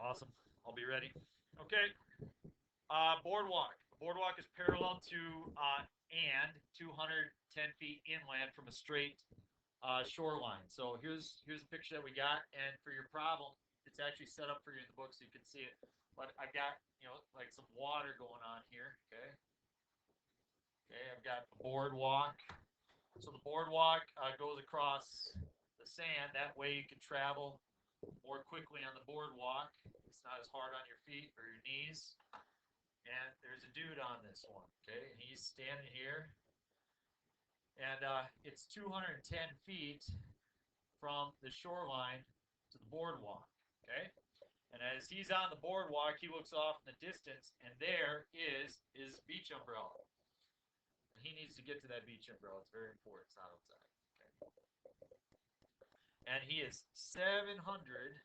Awesome. I'll be ready. Okay. Boardwalk. A boardwalk is parallel to and 210 feet inland from a straight shoreline. So here's a picture that we got, and for your problem, it's actually set up for you in the book so you can see it. But I've got like some water going on here. Okay. Okay. I've got a boardwalk. So the boardwalk goes across the sand. That way you can travel more quickly on the boardwalk. It's not as hard on your feet or your knees. And there's a dude on this one, okay? And he's standing here, and it's 210 feet from the shoreline to the boardwalk, okay? And as he's on the boardwalk, he looks off in the distance, and there is his beach umbrella. He needs to get to that beach umbrella. It's very important. It's not outside, okay? And he is 750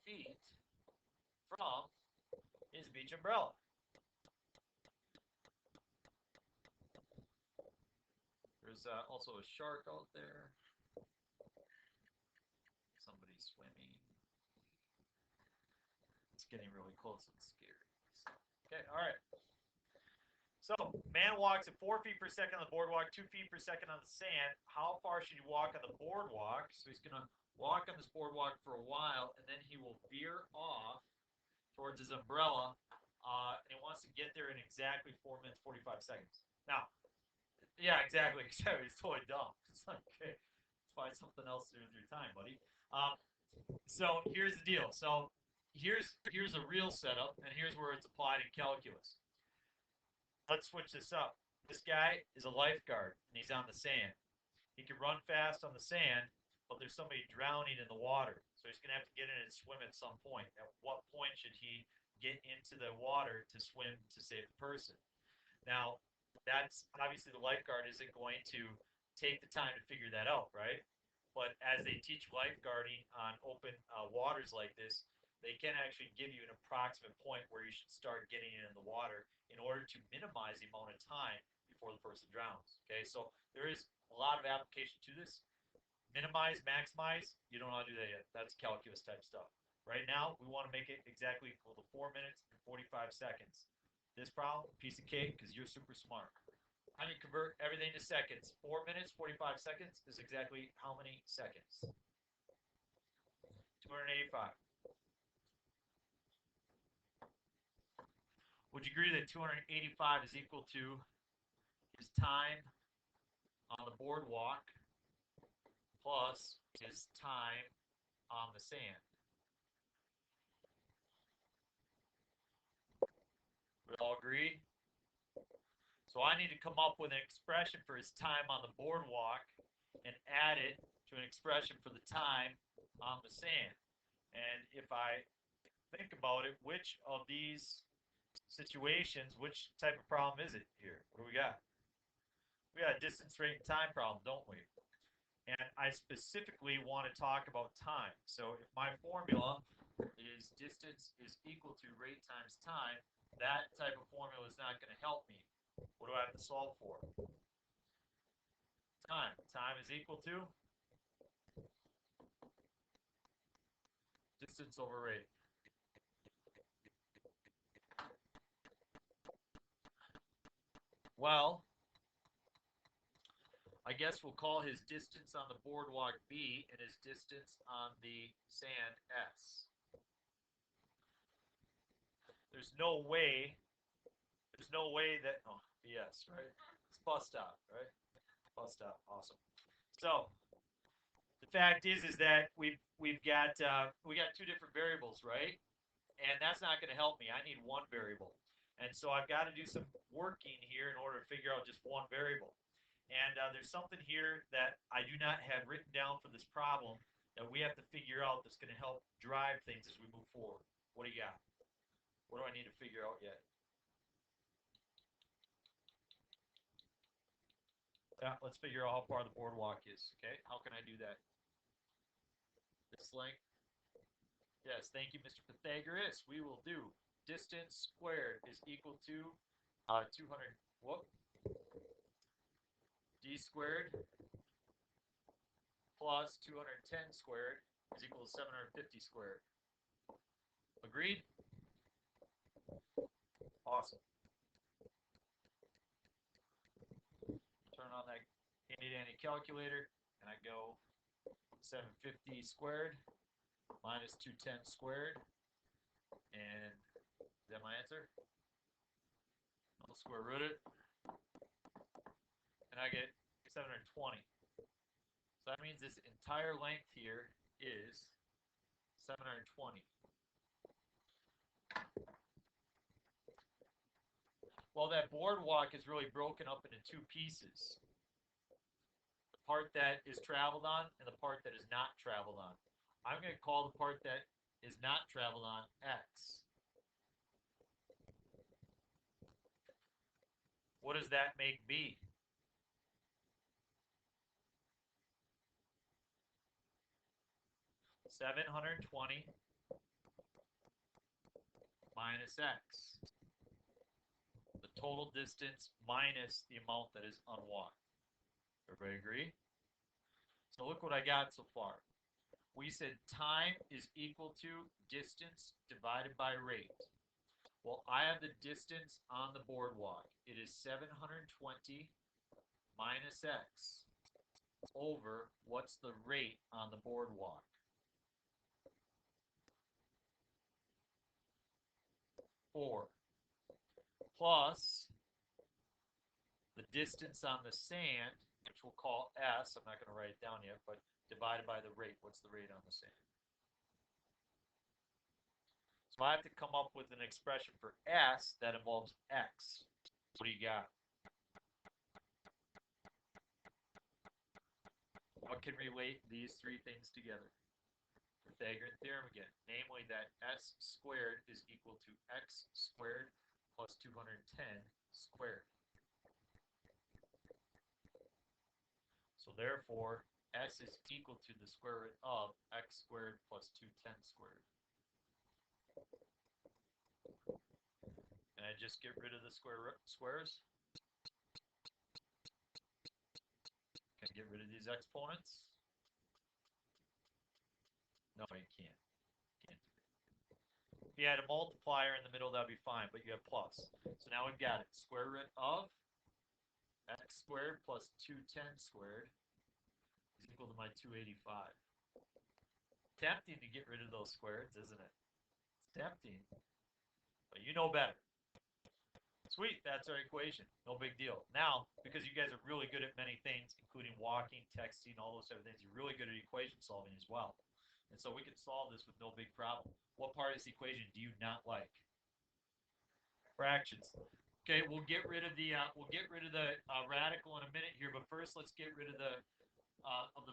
feet from his beach umbrella. There's also a shark out there. Somebody's swimming. It's getting really close and scary. Okay, all right. So, man walks at 4 feet per second on the boardwalk, 2 feet per second on the sand. How far should he walk on the boardwalk? So he's going to walk on this boardwalk for a while, and then he will veer off towards his umbrella, and he wants to get there in exactly 4 minutes, 45 seconds. Now, yeah, exactly. It's totally dumb. It's like, okay, let's find something else to do with your time, buddy. So here's the deal. So here's a real setup, and here's where it's applied in calculus. Let's switch this up. This guy is a lifeguard, and he's on the sand. He can run fast on the sand, but there's somebody drowning in the water. So he's going to have to get in and swim at some point. At what point should he get into the water to swim to save the person? Now, that's obviously the lifeguard isn't going to take the time to figure that out, right? But as they teach lifeguarding on open waters like this, they can actually give you an approximate point where you should start getting in the water in order to minimize the amount of time before the person drowns. Okay, so there is a lot of application to this. Minimize, maximize, you don't know how to do that yet. That's calculus type stuff. Right now, we want to make it exactly equal to 4 minutes and 45 seconds. This problem, piece of cake, because you're super smart. I'm going to convert everything to seconds. 4 minutes, 45 seconds is exactly how many seconds? 285. Would you agree that 285 is equal to his time on the boardwalk plus his time on the sand? We all agree? So I need to come up with an expression for his time on the boardwalk and add it to an expression for the time on the sand. And if I think about it, which of these situations, which type of problem is it here? What do we got? We got a distance, rate, and time problem, don't we? And I specifically want to talk about time. So if my formula is distance is equal to rate times time, that type of formula is not going to help me. What do I have to solve for? Time. Time is equal to distance over rate. Well, I guess we'll call his distance on the boardwalk B and his distance on the sand S. There's no way that, oh, BS, right? It's bus stop, right? Bus stop, awesome. So the fact is that we've got we got two different variables, right? And that's not going to help me. I need one variable. And so I've got to do some working here in order to figure out just one variable. And there's something here that I do not have written down for this problem that we have to figure out that's going to help drive things as we move forward. What do you got? What do I need to figure out yet? Yeah, let's figure out how far the boardwalk is. Okay, how can I do that? This length. Yes, thank you, Mr. Pythagoras. We will do distance squared is equal to 200. Whoop. D squared plus 210 squared is equal to 750 squared. Agreed? Awesome. Turn on that handy-dandy calculator, and I go 750 squared minus 210 squared, and is that my answer? I'll square root it, and I get 720. So that means this entire length here is 720. Well, that boardwalk is really broken up into two pieces. The part that is traveled on and the part that is not traveled on. I'm going to call the part that is not traveled on X. What does that make B? $720 minus X. The total distance minus the amount that is unwalked. Everybody agree? So look what I got so far. We said time is equal to distance divided by rate. Well, I have the distance on the boardwalk. It is 720 minus X over what's the rate on the boardwalk. 4 plus the distance on the sand, which we'll call S. I'm not going to write it down yet, but divided by the rate. What's the rate on the sand? So I have to come up with an expression for S that involves X. What do you got? What can relate these three things together? Pythagorean theorem again, namely that S squared is equal to X squared plus 210 squared. So therefore, S is equal to the square root of X squared plus 210 squared. Can I just get rid of the squares? Can I get rid of these exponents? No, you can't. If you had a multiplier in the middle, that would be fine, but you have plus. So now we've got it. Square root of X squared plus 210 squared is equal to my 285. Tempting to get rid of those squares, isn't it? It's tempting, but you know better. Sweet, that's our equation. No big deal. Now, because you guys are really good at many things, including walking, texting, all those type of things, you're really good at equation solving as well. And so we can solve this with no big problem. What part of this equation do you not like? Fractions. Okay, we'll get rid of the radical in a minute here, but first let's get rid of the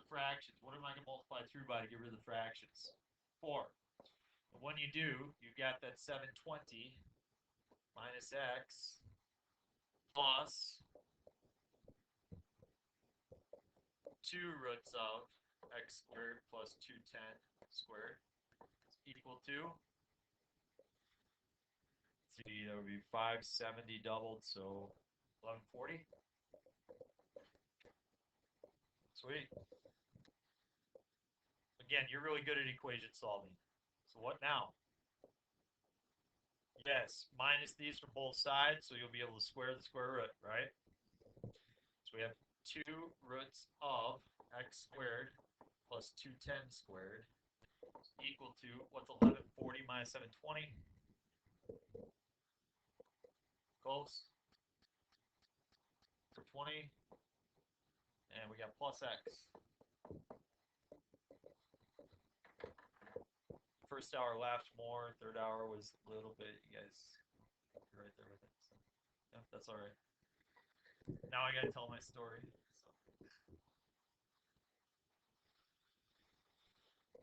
fractions. What am I going to multiply through by to get rid of the fractions? 4. And when you do, you've got that 720 minus X plus 2 roots of X squared plus 210 squared is equal to, let's see, that would be 570 doubled, so 1140. Sweet. Again, you're really good at equation solving. So what now? Yes, minus these from both sides, so you'll be able to square the square root, right? So we have 2 roots of X squared plus 210 squared is equal to, what's 1140 minus 720? Close. 420. And we got plus X. First hour laughed more, third hour was a little bit, you guys, you're right there with it. So, yeah, that's all right. Now I gotta tell my story. So.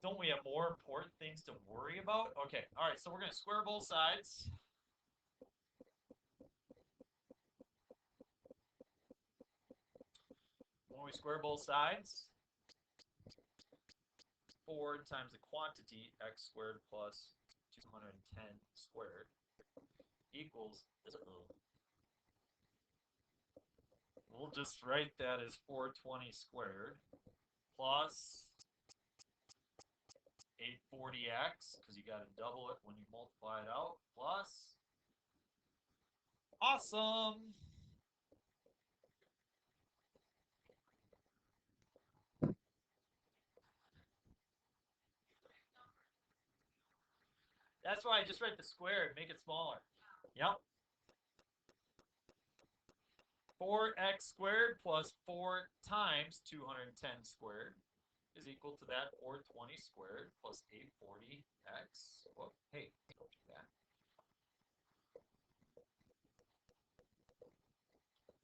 Don't we have more important things to worry about? Okay, all right, so we're gonna square both sides. When we square both sides, 4 times the quantity, x squared plus 210 squared, equals, we'll just write that as 420 squared plus 840x, because you got to double it when you multiply it out, plus. Awesome. That's why I just write the square, make it smaller. Yep. 4x squared plus 4 times 210 squared is equal to that 420 squared plus 840x. Whoa, hey, don't do that.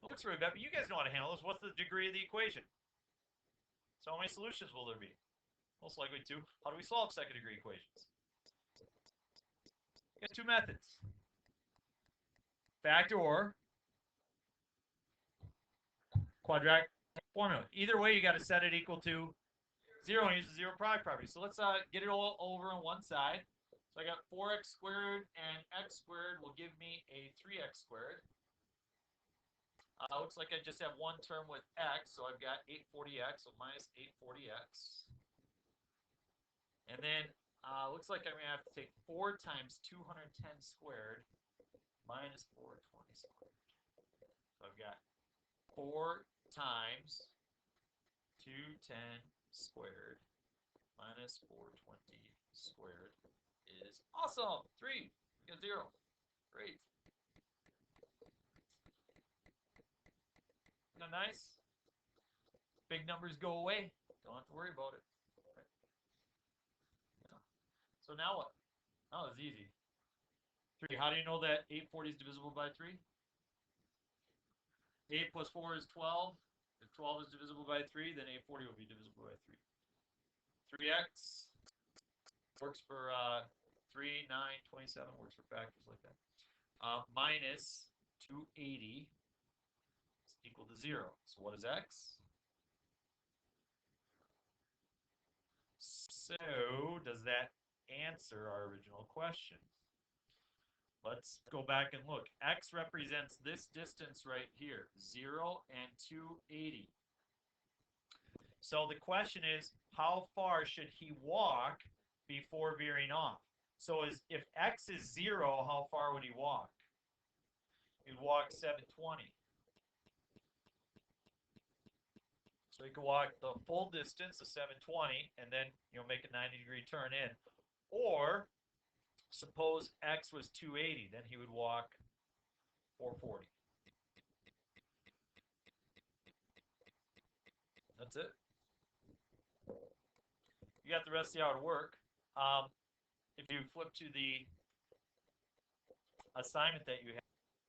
Looks really bad, but you guys know how to handle this. What's the degree of the equation? So how many solutions will there be? Most likely 2. How do we solve second degree equations? We got 2 methods. Factor or quadratic formula. Either way, you got to set it equal to 0 and use the zero product property. So let's get it all over on one side. So I got 4x squared and x squared will give me a 3x squared. Looks like I just have one term with x, so I've got 840x, so minus 840x. And then looks like I'm going to have to take 4 times 210 squared minus 420 squared. So I've got 4 times 210 squared minus 420 squared is awesome. 3, we got 0. Great. Isn't that nice? Big numbers go away. Don't have to worry about it. Right. Yeah. So now what? Oh, it's easy. 3. How do you know that 840 is divisible by 3? 8 plus 4 is 12. If 12 is divisible by 3, then 840 will be divisible by 3. 3x works for 3, 9, 27, works for factors like that. Minus 280 is equal to 0. So what is x? So does that answer our original question? Let's go back and look. X represents this distance right here, 0 and 280. So the question is, how far should he walk before veering off? So if x is 0, how far would he walk? He'd walk 720. So he could walk the full distance of 720 and then make a 90-degree turn in. Or suppose x was 280, then he would walk 440. That's it. You got the rest of the hour to work. If you flip to the assignment that you